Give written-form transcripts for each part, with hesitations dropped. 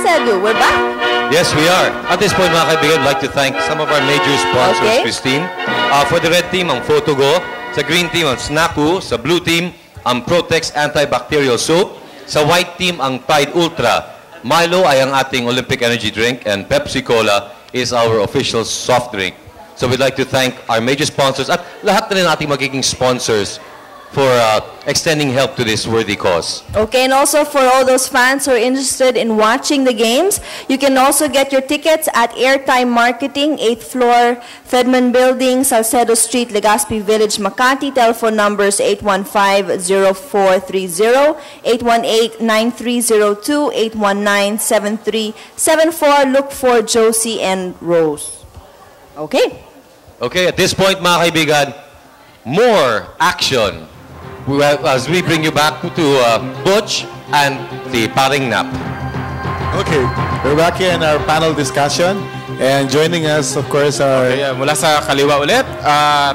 Cedu, we're back. Yes, we are. At this point, mga kaibigan, I'd like to thank some of our major sponsors, Christine. For the red team, ang Photogo. Sa green team, ang Snaku. Sa blue team, ang Protex Antibacterial Soap. Sa white team, ang Tide Ultra. Milo ay ang ating Olympic energy drink, and Pepsi Cola is our official soft drink. So we'd like to thank our major sponsors at lahat na rin ating magiging sponsors for extending help to this worthy cause. Okay, and also for all those fans who are interested in watching the games, you can also get your tickets at Airtime Marketing, 8th floor, Fedman Building, Salcedo Street, Legazpi Village, Makati. Telephone numbers 815-0430, 818-9302, 819-7374. Look for Josie and Rose. Okay. Okay, at this point, mga kaibigan, more action as we bring you back to Butch and the Paring Nap. Okay, we're back here in our panel discussion. And joining us, of course, are... Okay, mula sa kaliwa ulit.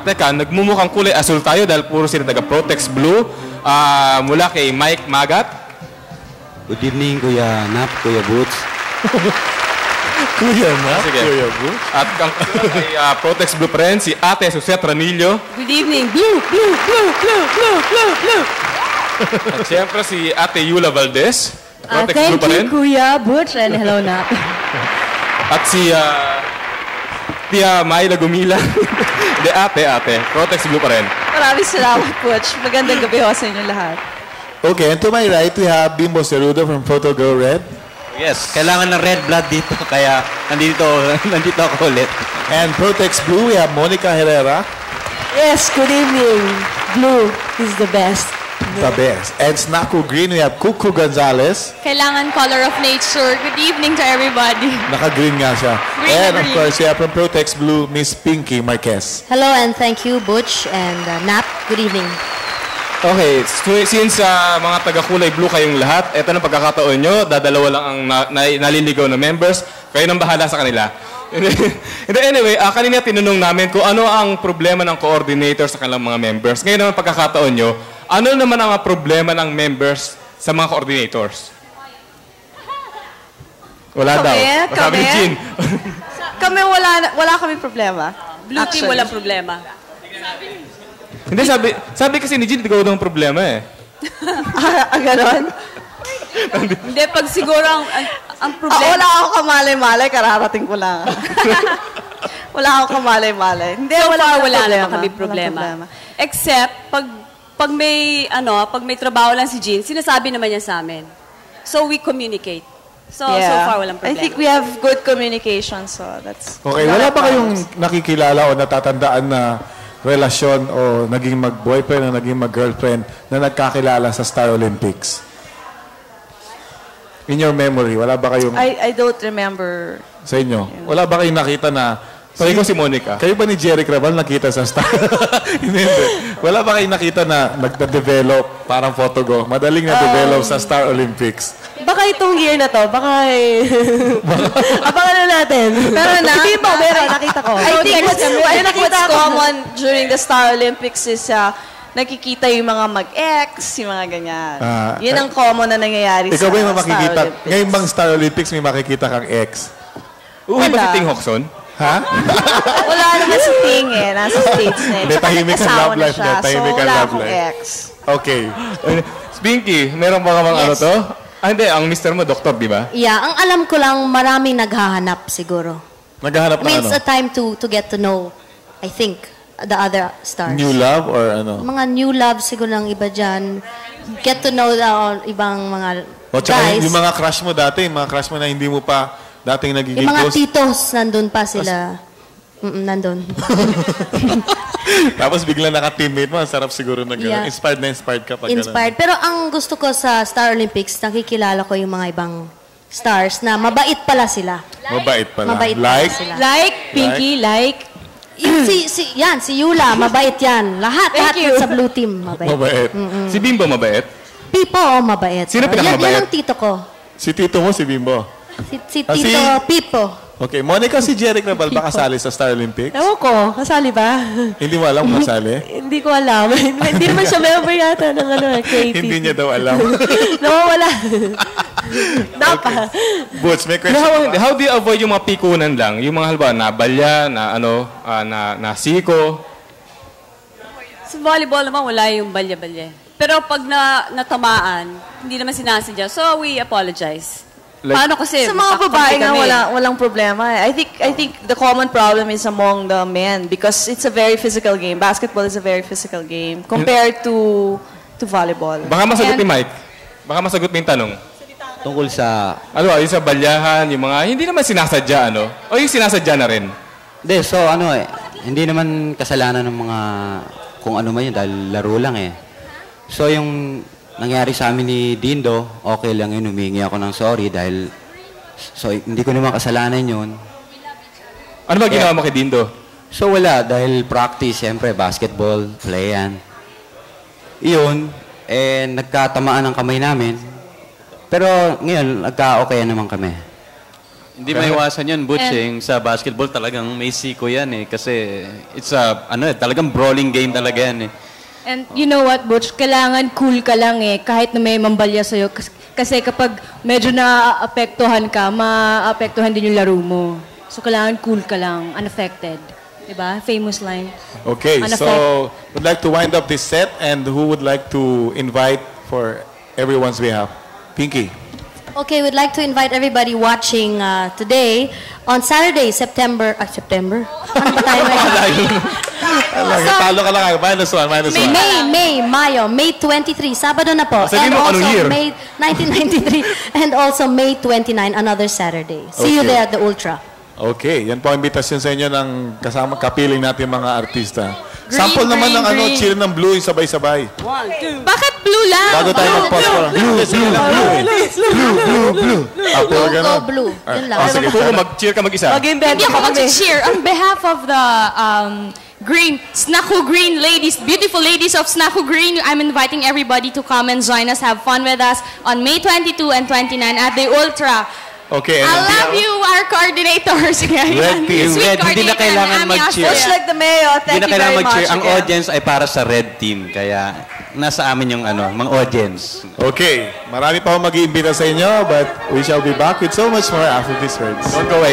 Teka, nagmumukhang kulay asul tayo dahil puro sila taga-Protex Blue. Mula kay Mike Magat. Good evening, Kuya Nap, Kuya Boots. Kuya Nap, Sige. Kuya Boots. At ang kay Protex Blue pa rin, si Ate Suset Ranillo. Good evening. Blue, blue, blue, blue, blue, blue, blue. At siyempre si Ate Yula Valdez. Protex Blue pa rin. Thank you, Kuya Butch, and hello, Nap. At si Tia Mayla Gumila. Hindi, Ate. Protex Blue pa rin. Maraming salamat, Butch. Magandang gabi ho sa inyo lahat. Okay, and to my right, we have Bimbo Cerudo from Photo Go Red. Yes, kailangan ng red blood dito, kaya nandito ako ulit. And Protex Blue, we have Monica Herrera. Yes, good evening. Blue is the best. The best. And Snaku Green, we have Cuckoo Gonzalez. Kailangan color of nature. Good evening to everybody. Naka-green nga siya. Green And na of green. course, we have from Protex Blue, Miss Pinky Marquez. Hello and thank you, Butch and Nap. Good evening. Okay, since mga taga-kulay blue kayong lahat, eto na pagkakataon nyo, dadalawa lang ang naliligaw na members, kayo nang bahala sa kanila. Anyway, kanina tinanong namin kung ano ang problema ng coordinator sa kanilang mga members. Ngayon naman pagkakataon nyo, ano naman ang problema ng members sa mga coordinators? Wala daw. Sabi ni Jean. Kami wala kami problema. Blue team walang problema. Hindi, sabi kasi ni Jean, ikaw daw ang problema eh. Ganon? Hindi, pag siguro ang problema... wala akong kamalay-malay, kararating ko lang. Wala akong kamalay-malay. Hindi, So far, wala problema. naman kami problema. Except, pag may trabaho lang si Jean, sinasabi naman niya sa amin. So, we communicate. So far, walang problema. I think we have good communication, so that's... Okay, wala ba kayong nakikilala o natatandaan na relasyon o naging mag-boyfriend o naging mag-girlfriend na nagkakilala sa Star Olympics? In your memory, wala ba kayong... I don't remember. Sa inyo? Wala ba kayong nakita na... Pari ko si Monica. Kayo ba ni Jerry Craval nakita sa Star? Hindi. Wala ba kayong nakita na nagda-develop, parang Photogo, madaling na-develop sa Star Olympics? Baka itong year na to, abangan na natin. Pero nakita ko. I think what's common during the Star Olympics is nakikita yung mga mag-ex, yung mga ganyan. Yun ang common na nangyayari Ikaw sa ba yung Star makikita? Olympics. Ngayon bang Star Olympics may makikita kang ex? Uwi ba si Ting Hokson? Ha? Wala naman si Ting eh. Nasa States na eh. Hindi, tahimik ang Asawa love na life siya. niya. Tahimik So, ang wala love akong life. ex. Okay. Pinky, meron ba kamang ano to? Hindi, ang mister mo, doktor, di ba? Yeah, ang alam ko lang, maraming naghahanap siguro. Naghahanap ng It's ano? a time to get to know, I think, the other stars. New love or ano? Mga new love siguro ng iba dyan. Get to know the ibang mga O tsaka guys. yung mga crush mo dati, yung mga crush mo na hindi mo pa dating nagiging Yung mga close. titos, nandun pa sila. Nandun. Tapos bigla naka-teammate mo, ang sarap siguro na gano'n. Yeah. Inspired ka pag gano'n. Inspired. Pero ang gusto ko sa Star Olympics, nakikilala ko yung mga ibang stars na mabait pala sila. Mabait pala. Mabait Like? pala sila. Like, Pinky, like. Si Yula, mabait yan. Lahat sa blue team, mabait. Mabait. Si Bimbo mabait? Pipo, mabait. Sino pinakamabait? Yan ang tito ko. Si tito mo, si Bimbo. Si Tito Pipo. Okay, Monica, si Jeric Nabal ba kasali sa Star Olympics? Ewan ko, kasali ba? Hindi mo alam kung kasali? Hindi ko alam. Hindi naman siya member yata ng KT. Hindi niya daw alam. Nawawala. Dapat. Butch, may question. How do you avoid yung mga pikunan lang? Yung mga halimbawa, nabalya, na siko. Sa volleyball naman, wala yung balya-balya. Pero pag natamaan, hindi naman sinasadya. So, we apologize. Paano kasi? Sa mga babae nga, kami. walang problema. I think the common problem is among the men because it's a very physical game. Basketball is a very physical game compared to volleyball. Baka masagot ni Mike. Baka masagot mo yung tanong. Tungkol sa... Yung sa balyahan, yung mga hindi naman sinasadya, O yung sinasadya na rin? Hindi, so hindi naman kasalanan ng mga kung ano man yun dahil laro lang eh. So yung nangyari sa amin ni Dindo, okay lang yun, humingi ako ng sorry dahil hindi ko naman kasalanan yun. Ano ba ginawa mo kay Dindo? So wala, dahil practice, siyempre, basketball, play yan. Iyon, nagkatamaan ang kamay namin. Pero ngayon, nagka-okay naman kami. Hindi maiwasan yun, Butch. Sa basketball talagang may siko yan eh. Kasi it's talagang brawling game talaga yan eh. And you know what, Butch? Kailangan cool ka lang eh, kahit na may mambalya sa'yo. Kasi kapag medyo na-apektuhan ka, ma-apektuhan din yung laro mo. So kailangan cool ka lang, unaffected. Diba? Famous line. Okay, so we'd like to wind up this set and who would like to invite for everyone's behalf? Pinky. Okay, we'd like to invite everybody watching today on Saturday, September... September? Ano ba tayo ngayon? Talo ka lang. May 23, Sabado na po. Sabihin mo, anong year? May 1993 and also May 29, another Saturday. See you there at the Ultra. Okay, yan po ang invitation sa inyo ng kasama kapiling natin mga artista. Sample naman ng cheer ng blue yung sabay-sabay. 1, 2. Bakit blue lang? Bago tayo mag-pause ko lang. Blue. Blue. Yun lang. Sige, mag-cheer ka mag-isa. Hindi ako mag-cheer. On behalf of the Snaku Green ladies, beautiful ladies of Snaku Green, I'm inviting everybody to come and join us, have fun with us on May 22 and 29 at the Ultra. Okay. I love you, our coordinators. Red team. Hindi na kailangan mag-cheer. Much like the mayor, thank you very much. Ang audience ay para sa red team. Kaya nasa amin yung mga audience. Okay. Marami pa akong mag-iimbita sa inyo, but we shall be back with so much more after these words. Don't go away.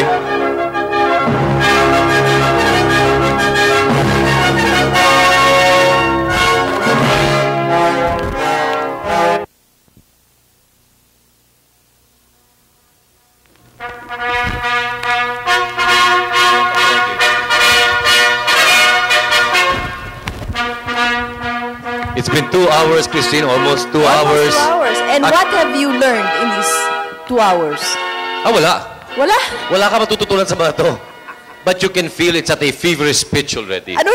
It's been 2 hours, Christine, almost 2 hours. Almost 2 hours. And what have you learned in these 2 hours? Wala. Wala? Wala ka matututunan sa mga to. But you can feel it's at a feverish pitch already. Ano?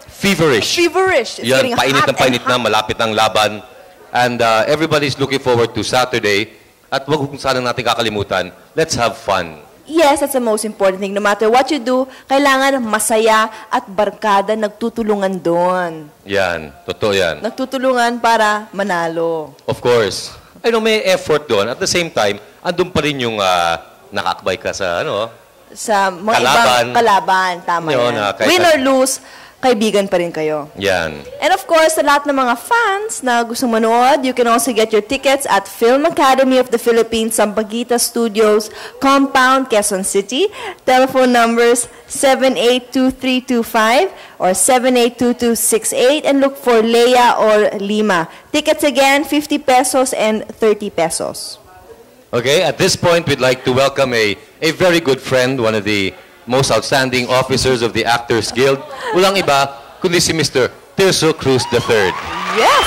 Feverish. Feverish. It's getting painit hot ng painit and na, malapit ang laban. And everybody's looking forward to Saturday. At wag kung saan natin kakalimutan, let's have fun. Yes, that's the most important thing. No matter what you do, kailangan masaya at barkada nagtutulungan doon. Yan, totoo yan. Nagtutulungan para manalo. Of course. May effort doon. At the same time, andun pa rin yung nakakbay ka sa Sa mga Kalaban. ibang kalaban. Tama Yun, yan. Win or lose, kaibigan pa rin kayo. Yan. And of course, sa lahat ng mga fans na gusto manood, you can also get your tickets at Film Academy of the Philippines, Sampaguita Studios, Compound, Quezon City. Telephone numbers 782325 or 782268 and look for Leia or Lima. Tickets again, 50 pesos and 30 pesos. Okay, at this point, we'd like to welcome a very good friend, one of the most outstanding officers of the Actors Guild. Walang iba, kundi si Mr. Tirso Cruz III. Yes!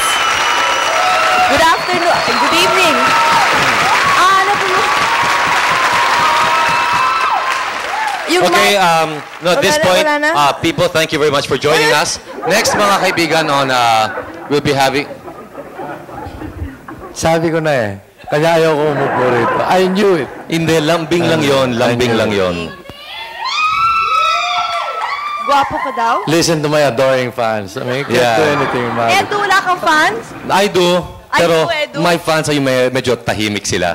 Good afternoon. Good evening. Okay, at this point, people, thank you very much for joining us. Next, mga kaibigan, we'll be having... Sabi ko na kaya ayaw ko umupo rito. I knew it. Hindi, lambing lang yon. Gwapo ka daw? Listen to my adoring fans. I mean, can't do anything about it. Edu, wala kang fans? I do. Pero Edu. my fans ay medyo tahimik sila.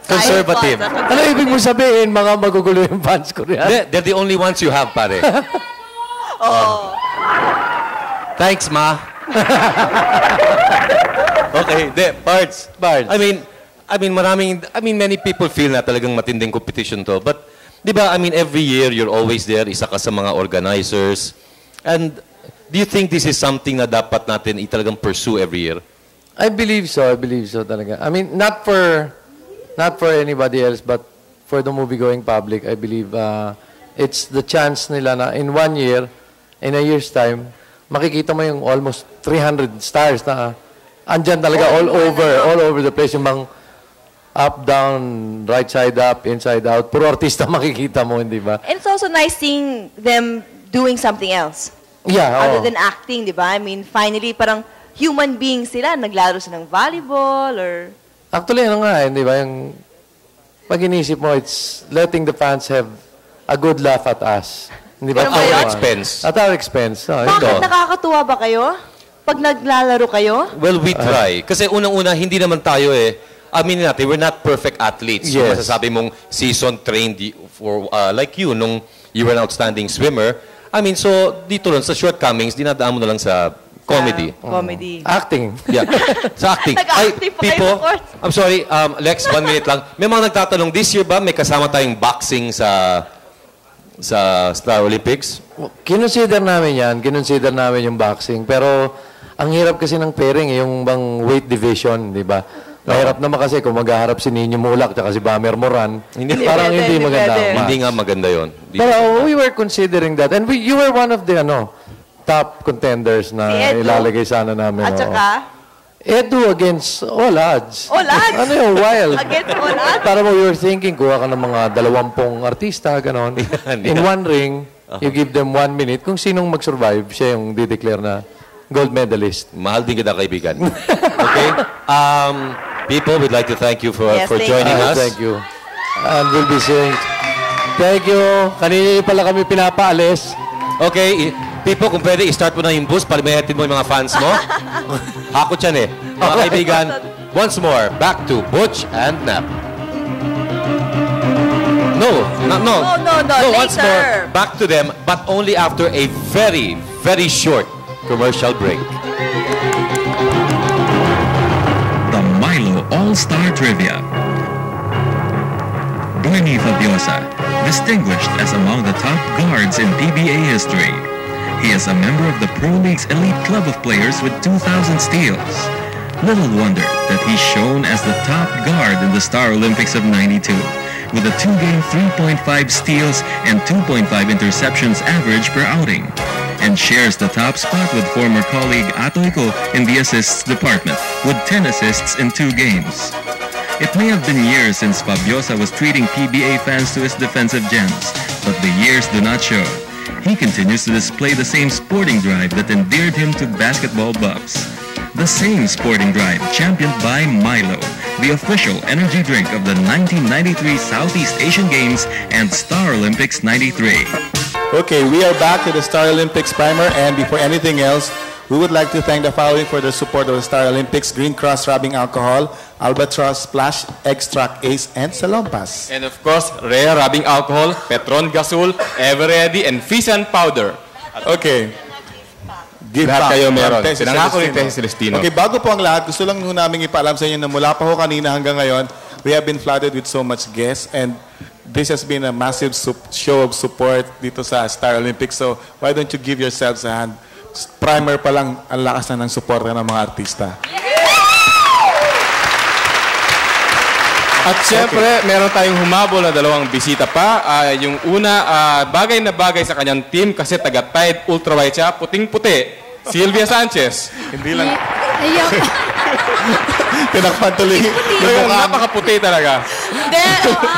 Conservative. Ano ibig mo sabihin, mga magugulo yung fans ko riyan? They're the only ones you have, pare. Thanks, ma. Okay, Pards. I mean, many people feel na talagang matinding competition to. But, di ba, every year you're always there, isa ka sa mga organizers. And do you think this is something na dapat natin talagang pursue every year? I believe so talaga. Not for anybody else, but for the movie-going public, I believe it's the chance nila na in 1 year, in a year's time, makikita mo yung almost 300 stars na andyan talaga all over the place. Yung bang up, down, right side up, inside out. Puro artista makikita mo, hindi ba? And it's also nice seeing them doing something else. Yeah, Other than acting, di ba? Finally, parang human beings sila. Naglaro sila ng volleyball or... Actually, hindi ba? Yung pag inisip mo, it's letting the fans have a good laugh at us. Hindi ba? At our expense. At our expense. Bakit nakakatuwa ba kayo? Pag naglalaro kayo? Well, we try. Kasi unang-una, hindi naman tayo aminin natin, we're not perfect athletes. Yes. So, masasabi mong season trained for, like you, nung you were an outstanding swimmer. So dito lang, sa shortcomings, dinadaan mo na lang sa comedy. Comedy. Acting. Yeah. Sa acting. Nag-acting pa kayo sa court. I'm sorry, Lex, 1 minute lang. May mga nagtatanong, this year ba may kasama tayong boxing sa Star Olympics? Kinonsider namin yung boxing. Pero ang hirap kasi ng pairing, yung bang weight division, di ba? Mahirap naman kasi kung maghaharap si Nino Mulak at si Bamer Moran, parang hindi maganda. Hindi nga maganda yon. Pero we were considering that. And you were one of the top contenders na ilalagay sana namin. At saka? Edu against all odds. All odds? Ano yung wild? Against all odds? Para mo, you were thinking, kuha ka ng mga 20 artista, ganon. In one ring, you give them 1 minute. Kung sinong mag-survive, siya yung dideclare na gold medalist. Mahal din kita, kaibigan. Okay? People, we'd like to thank you for joining us. Thank you. And we'll be saying, thank you. Kanina pala kami pinapaalis. Okay, people, kung pwede, i-start mo na yung bus, palimayatin mo yung mga fans mo. Hakot yan Mga kaibigan, once more, back to Butch and Nap. No, once more, back to them, but only after a very, very short commercial break. The Milo All-Star Trivia. Blaney Fabiosa, distinguished as among the top guards in PBA history. He is a member of the Pro League's elite club of players with 2,000 steals. Little wonder that he's shown as the top guard in the Star Olympics of '92, with a 2-game 3.5 steals and 2.5 interceptions average per outing, and shares the top spot with former colleague Atoiko in the assists department, with 10 assists in 2 games. It may have been years since Fabiosa was treating PBA fans to his defensive gems, but the years do not show. He continues to display the same sporting drive that endeared him to basketball buffs. The same sporting drive championed by Milo, the official energy drink of the 1993 Southeast Asian Games and Star Olympics '93. Okay, we are back to the Star Olympics primer, and before anything else, we would like to thank the following for the support of the Star Olympics: Green Cross Rubbing Alcohol, Albatross Splash, Extract Ace, and Salompas. And of course, Rhea Rubbing Alcohol, Petron Gasol, Everready, and Fisan Powder. Okay. Give lahat back. kayo meron. Tessie Pinangako ni Celestino. Tessie Celestino. Okay, bago po ang lahat, gusto lang namin ipaalam sa inyo na mula pa ho kanina hanggang ngayon, we have been flooded with so much guests, and this has been a massive show of support dito sa Star Olympics. So, why don't you give yourselves a hand? Primer pa lang, ang lakas na ng suporta ng mga artista. At syempre, meron tayong humabol na 2 bisita pa. Yung una, bagay na bagay sa kanyang team kasi taga-Tide Ultra White siya, puting-puti. Sylvia Sanchez. Hindi lang. Tinakpan tuloy. Napakaputi talaga. Hindi,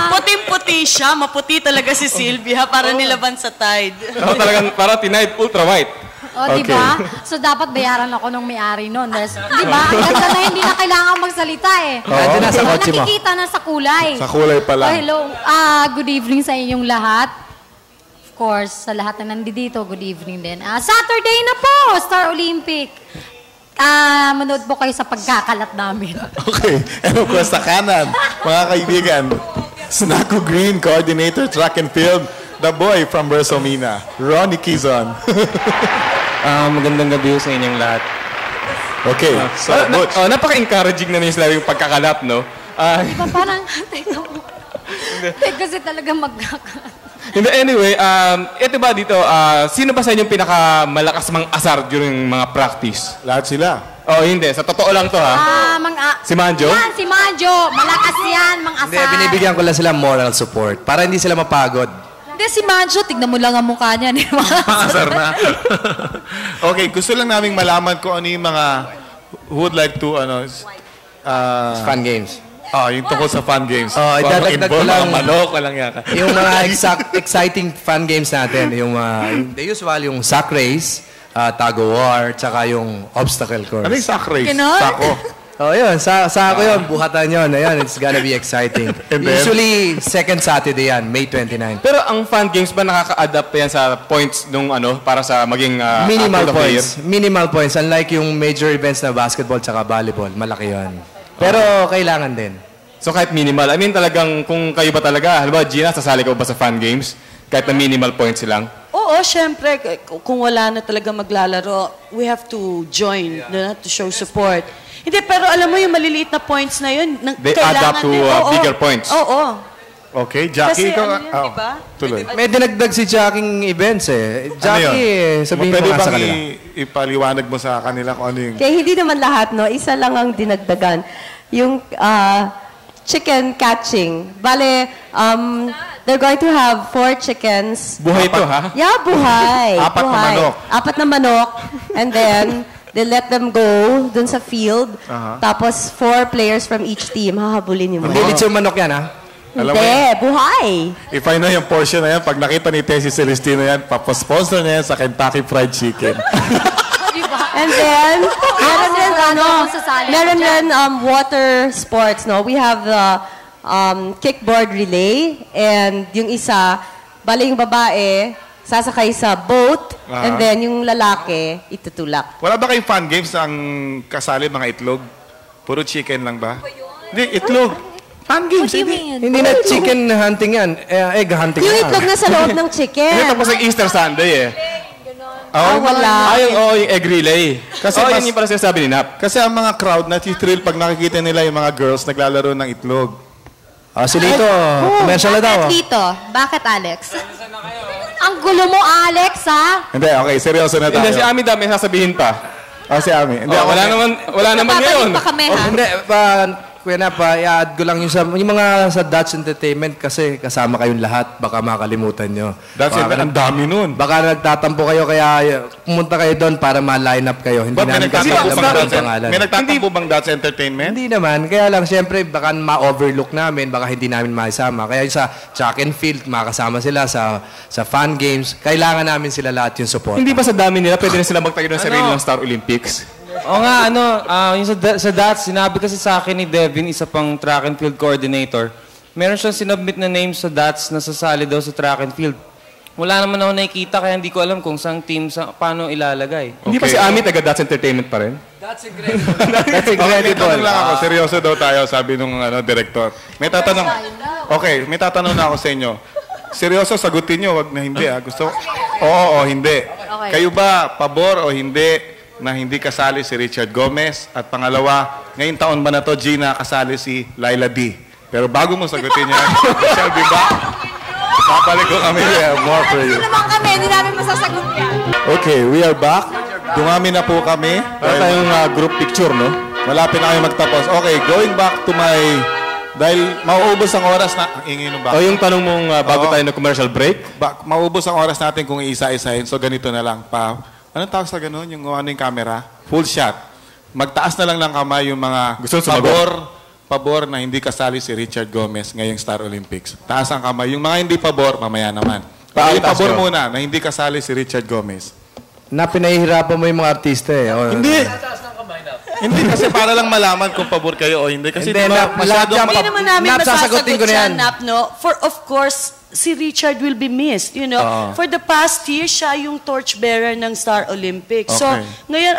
puting-puti siya. Maputi talaga si Sylvia para nilaban sa Tide. Talagang para Tide Ultra White. Okay. Diba? So, dapat bayaran ako nung may-ari nun. Diba? Ang ganda na hindi na kailangan magsalita nakikita na sa kulay. Sa kulay pa lang. Hello. Good evening sa inyong lahat. Of course, sa lahat na nandito, good evening din. Saturday na po, Star Olympic. Manood po kayo sa pagkakalat namin. Okay. And of course, sa kanan, mga kaibigan, Snaku Green, Coordinator, Track and Field, the boy from Bersomina, Ronnie Kizon. Magandang gabi sa inyong lahat. Okay. So, napaka-encouraging na yung sinabi yung pagkakalat, no? Diba parang, kasi talaga Hindi, anyway, ito ba dito, sino ba sa inyong pinakamalakas mang asar during mga practice? Lahat sila. Oh, hindi. Sa totoo lang to, ha? Si Manjo? Yan, si Manjo. Malakas yan, mang asar. Hindi, binibigyan ko lang sila moral support para hindi sila mapagod. Hindi, si Manjo, tignan mo lang ang mukha niya. Asar na. Okay, gusto lang naming malaman kung ano yung mga who would like to, fun games. Yung tungkol sa fun games. Idadagdag ko lang. Manok, walang yaka. Yung mga exciting fun games natin, yung the usual, yung sack race, tag of war, tsaka yung obstacle course. Ano yung sack race? Ganon? Sako. Yun. Sako yun. Buhatan yun. Ayan, it's gonna be exciting. Usually, second Saturday yan, May 29. Pero ang fun games ba nakaka-adapt yan sa points nung para sa maging minimal points. Minimal points. Unlike yung major events na basketball tsaka volleyball. Malaki yun. Pero kailangan din. So kahit minimal, I mean talagang kung kayo ba talaga, halimbawa Gina, sasali ka ba sa fun games? Kahit na minimal points lang? Oo, syempre, kung wala na talaga maglalaro, we have to join to show support. Hindi, pero alam mo yung maliliit na points na yun, they add up to bigger points. Oo. Okay, Jackie, ikaw. Diba? Tuloy. May dinagdag si Jackie events eh. Jackie, sabihin mo nga sa kanila. Ipaliwanag mo sa kanila kung ano yung... Kaya hindi naman lahat, no? Isa lang ang dinagdagan. Yung chicken catching. Bale, they're going to have 4 chickens. Buhay ito, ha? Yeah, buhay. 4 na manok. 4 na manok. And then, they let them go dun sa field. Tapos, 4 players from each team. Hahabulin yung manok. Mabilis yung manok yan, ha? Hindi, buhay. If I know yung portion na yan, pag nakita ni Tessie Celestino yan, papasponsor niya yan sa Kentucky Fried Chicken. And then, meron din water sports, no? We have the kickboard relay, and yung isa, bali yung babae, sasakay sa boat, and then yung lalaki, itutulak. Wala ba kayong fun games na ang kasali mga itlog? Puro chicken lang ba? Hindi, itlog. Fun games, Hindi na chicken hunting yan. Egg hunting Yung itlog na sa loob ng chicken. Hindi, tapos ang Easter Sunday eh. Wala. Yung egg relay. Kasi yun yung para sinasabi ni Nap. Kasi ang mga crowd na-thrill pag nakikita nila yung mga girls naglalaro ng itlog. Si Lito, commercial na daw. Bakit dito? Bakit, Alex? Ang gulo mo, Alex, ha? Hindi, okay, seryoso na tayo. Hindi, si Ami dami sasabihin pa. Si Ami. Hindi, wala naman ngayon. Pa kami, ha? Hindi, Kuya Nap, i-add ko lang yung mga sa Dutch Entertainment kasi kasama kayong lahat. Baka makalimutan nyo. Dutch Entertainment, ang dami nun. Baka nagtatampo kayo kaya pumunta kayo doon para ma-line up kayo. Hindi namin kasi alam ang pangalan. May nagtatampo bang Dutch Entertainment? Hindi naman. Kaya lang, siyempre, baka ma-overlook namin. Baka hindi namin maisama. Kaya sa track and field, makasama sila sa fun games. Kailangan namin sila lahat yung support. Hindi ba sa dami nila, pwede na sila magtayo ng sarili ng Star Olympics? Oo nga, yung sa DATS, sinabi kasi sa akin ni Devin, isa pang track and field coordinator, meron siyang sinubmit na name sa DATS na sasali daw sa track and field. Wala naman ako nakikita, kaya hindi ko alam kung saan team, paano ilalagay. Hindi pa si Ami taga Dutch Entertainment pa rin? That's incredible. That's incredible. May tanong lang ako, seryoso daw tayo, sabi nung director. May tatanong. Okay, may tatanong na ako sa inyo. Seryoso, sagutin nyo, wag na hindi. Gusto? Oo o hindi. Okay. Kayo ba, pabor o hindi na hindi kasali si Richard Gomez? At pangalawa, ngayong taon ba na to, Gina, kasali si Laila D? Pero bago mo sagutin yan, Shelby ba? Babalik ko kami. More for you. Hindi naman kami, hindi namin masasagot yan. Okay, we are back. Dumami na po kami. Para tayong group picture, no? Malapit na kayo magtapos. Okay, going back to my... Dahil mauubos ang oras na... O yung tanong mong bago tayo na commercial break? Mauubos ang oras natin kung iisa-isahin. So ganito na lang. Anong tawag sa ganun? Yung ano yung camera? Full shot. Magtaas na lang ng kamay yung mga pabor na hindi kasali si Richard Gomez ngayong Star Olympics. Taas ang kamay. Yung mga hindi pabor, mamaya naman. Yung pabor muna na hindi kasali si Richard Gomez. Pinahihirapan mo yung mga artista eh. Hindi. Hindi kasi para lang malaman kung pabor kayo o hindi. Kasi hindi, hindi naman namin masasagot ko na yan. Nap, no? Of course, si Richard will be missed, you know. For the past year, siya yung torchbearer ng Star Olympics. So, ngayon,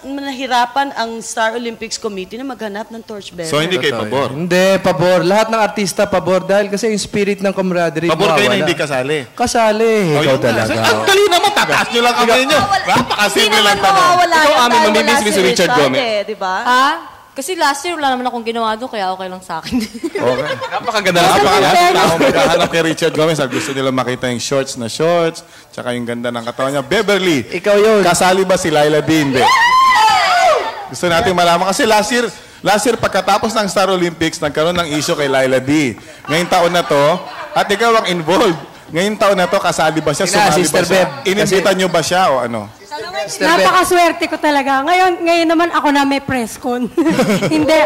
nahirapan ang Star Olympics Committee na maghanap ng torchbearer. So, hindi kayo pabor? Hindi, pabor. Lahat ng artista pabor dahil kasi yung spirit ng camaraderie. Pabor kayo na hindi kasali? Kasali. Ikaw talaga. Ang dali naman, tataas nyo lang kami nyo. Napakasimple lang tanong. Ikaw, amin, mamimiss si Richard Gomez. Diba? Kasi last year, wala naman akong ginawa doon, kaya okay lang sa akin. Okay. Napakaganda na. Napakalaking tao maghahanap kay Richard Gomez at gusto nila makita yung shorts na shorts, tsaka yung ganda ng katawan niya. Beverly, ikaw yun. Kasali ba si Laila D? Hindi. Gusto natin malaman. Kasi last year, pagkatapos ng Star Olympics, nagkaroon ng issue kay Laila D. Ngayong taon na to, at ikaw ang involved. Ngayong taon na to, kasali ba siya? Sumali ba siya? Inimbitan niyo ba siya o ano? Napakaswerte ko talaga. Ngayon naman ako na may press con. Hindi,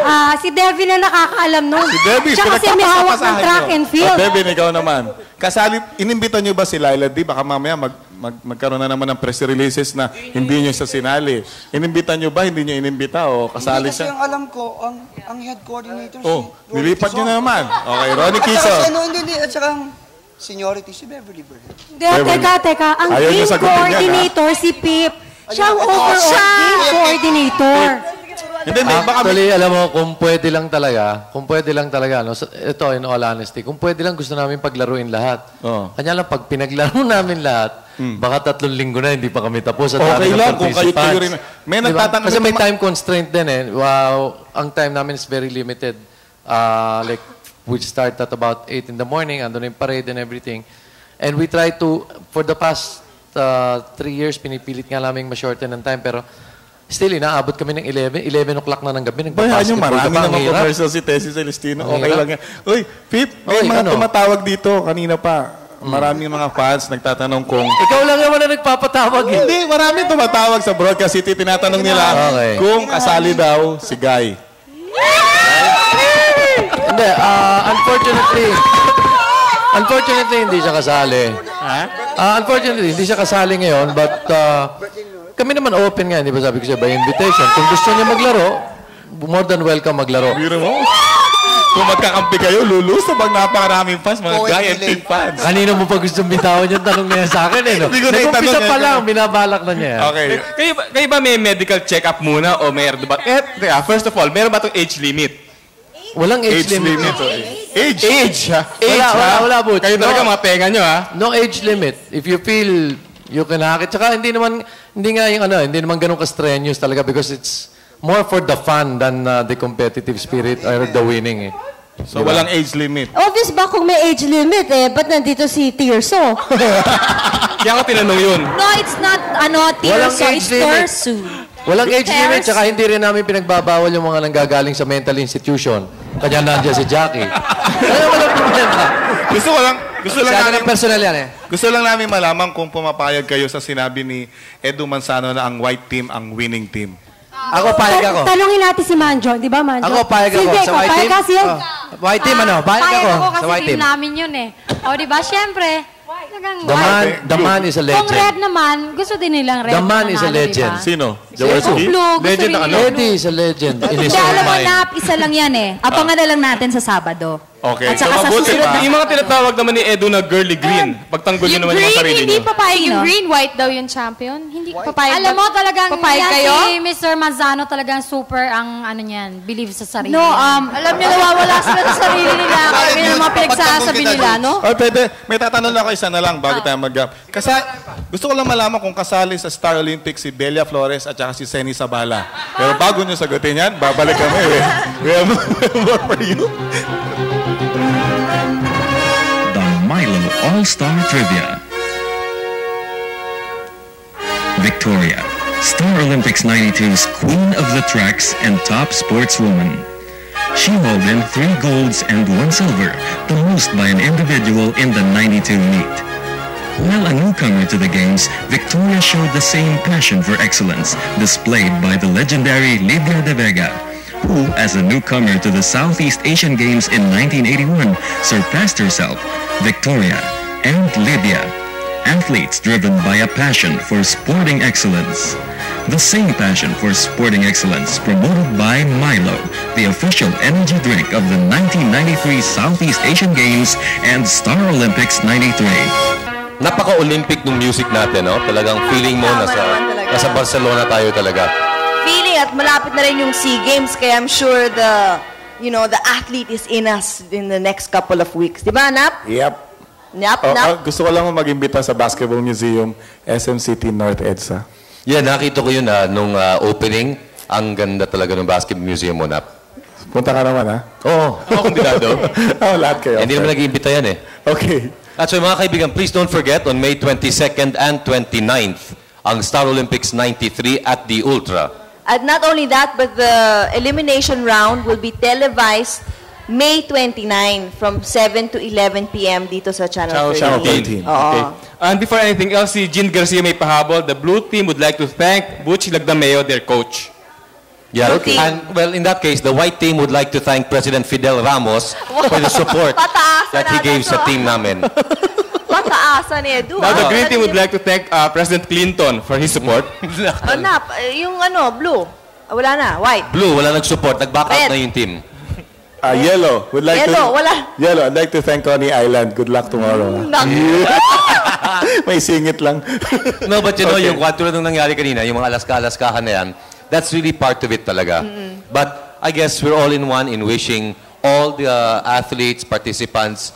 si Devi na nakakaalam nun. Si Devi, siya kasi may hawak ng track and field. Devi, ikaw naman. Kasali, inimbitan niyo ba si Laila D? Baka mamaya magkaroon na naman ng press releases na hindi niyo siya sinali. Inimbitan niyo ba? Hindi niyo inimbita o kasali siya? Kasi ang alam ko, ang head coordinator nilipat niyo na naman. Okay, Ronnie Quezon. Hindi. At saka ang seniority si Beverly Burnett. Teka. Ang game coordinator si Pip. Siya ang overall game coordinator. Actually, alam mo, kung pwede lang talaga, no? Ito, in all honesty, kung pwede lang gusto namin paglaruin lahat. Kanya lang, pag pinaglaro namin lahat, baka 3 linggo na, hindi pa kami tapos. Okay lang, kung kayo rin. May nagtatanong. Kasi may time constraint din eh. Wow, ang time namin is very limited. Like, we start at about 8 in the morning, andun yung parade and everything. And we try to, for the past 3 years, pinipilit nga namin ma-shorten ng time, pero still, inaabot kami ng 11 o'clock na ng gabi. Bayan nyo, marami naman commercial si Tessie Celestino. Okay lang yan. Uy, Pip, may mga tumatawag dito kanina pa. Maraming mga fans nagtatanong kung... Ikaw lang naman na nagpapatawag. Hindi, marami tumatawag sa Broadcast City. Tinatanong nila kung kasali daw si Guy. Hindi, unfortunately, hindi siya kasali. Unfortunately, hindi siya kasali ngayon, but kami naman open nga, hindi ba sabi ko siya by invitation. Kung gusto niya maglaro, more than welcome maglaro. Biro mo? Kung magkakampi kayo, lulusab ang napakaraming fans, mga Guy and Pip fans. Kanino mo pa gusto bitawan yung tanong niya sa akin, eh, no? Nag-umpisa pa lang, binabalak na niya. Okay. Kayo ba may medical check-up muna o may ba? First of all, meron ba itong age limit? Walang age limit. Age, ha? Wala, Butch. Kayo talaga mga tenga nyo, ha? No age limit. If you feel you can hack it. Tsaka hindi naman ganun ka-strenuous talaga because it's more for the fun than the competitive spirit or the winning, eh. So, walang age limit. Obvious ba kung may age limit, eh? Ba't nandito si Tirso? Kaya ko tinanong yun. No, it's not, Tirso, it's Torsu. Walang age limit, tsaka hindi rin namin pinagbabawal yung mga nanggagaling sa mental institution. Kanya nandiyan si Jackie. Walang problema. Gusto lang namin personal yan, eh. Gusto lang namin malaman kung pumapayag kayo sa sinabi ni Edu Manzano na ang white team ang winning team. Ako, payag ako. Tanungin natin si Manjo, di ba, Manjo? Ako, payag ako. Sa white team? White team, ano? Payag ako. Kasi Sa white team namin yun, eh. O, di ba? Siyempre. The man is a legend. Kung red naman, gusto din nilang red. The man is a legend. Sino? Jaworski? Legend na ano? Eddie is a legend. Hindi, alam mo na, isa lang yan eh. Abangan na lang natin sa Sabado. Okay. At saka sa susunod. Yung mga tinatawag naman ni Edu na girly green. Pagtanggol nyo naman yung mga sarili nyo. Hindi papayag yung green, white daw yung champion. Hindi papayag. Alam mo talagang papayag kayo? si Mr. Manzano talagang super ang ano niyan, believe sa sarili. No, alam niyo nawawala sila sa sarili nila. Kaya yung mga pinagsasabi nila, no? Pwede. May tatanong lang ako isa na lang bago tayo mag-gap. Kasi gusto ko lang malaman kung kasali sa Star Olympics si Belia Flores at saka si Senny Sabala. Pero bago nyo sagutin yan, babalik kami. We have more for you. Milo All-Star Trivia. Victoria, Star Olympics 92's Queen of the Tracks and top sportswoman. She hauled in 3 golds and 1 silver, the most by an individual in the 92 meet. While a newcomer to the Games, Victoria showed the same passion for excellence displayed by the legendary Lydia De Vega, who, as a newcomer to the Southeast Asian Games in 1981, surpassed herself, Victoria, and Lydia, athletes driven by a passion for sporting excellence. The same passion for sporting excellence promoted by Milo, the official energy drink of the 1993 Southeast Asian Games and Star Olympics 93. Napaka-Olympic ng music natin, no? Talagang feeling mo nasa Barcelona tayo talaga. Feeling at malapit na rin yung SEA Games, kaya I'm sure the athlete is in us in the next couple of weeks. Di ba, Nap? Yep. Nap. Gusto ko lang mag-imbita sa Basketball Museum, SM City North EDSA. Yeah, nakita ko yun nung opening. Ang ganda talaga ng Basketball Museum mo, Nap. Punta ka naman, ha? Oo. Ako kumbidado. Lahat kayo. Hindi naman nag-iimbita yan, eh. Okay. At so, mga kaibigan, please don't forget, on May 22nd and 29th, ang Star Olympics 93 at the Ultra. And not only that, but the elimination round will be televised May 29 from 7 to 11 p.m. dito sa Channel 13. Okay. And before anything else, si Jean Garcia may pahabol. The blue team would like to thank Butch Lagdameo, their coach. Yeah, okay. And well, in that case, the white team would like to thank President Fidel Ramos for the support that he gave sa team namin. Pataasan eh. Now, the green team would like to thank President Clinton for his support. Nap, yung blue. Wala na, white. Blue, wala nag-support. Nag-back out na yung team. Yellow. Would like Yellow, to, wala. Yellow, I'd like to thank Coney Island. Good luck tomorrow. May singit lang. No, but you know, yung tulad ng nangyari kanina, yung mga alaska-alaskahan na yan, that's really part of it talaga. But I guess we're all in one in wishing all the athletes, participants,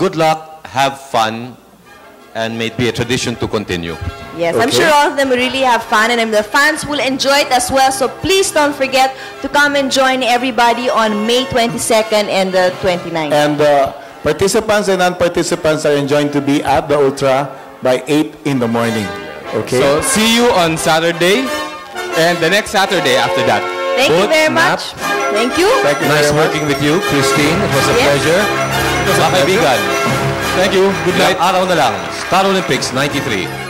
good luck, have fun, and may it be a tradition to continue. Yes, I'm sure all of them really have fun, and the fans will enjoy it as well. So please don't forget to come and join everybody on May 22nd and the 29th. And participants and non-participants are enjoined to be at the Ultra by 8 in the morning. Okay? So, see you on Saturday and the next Saturday after that. Thank you very much. Thank you. Nice working with you, Christine. It was a pleasure. Mga kaibigan. Thank you. Good night. Araw na lang. Star Olympics 93.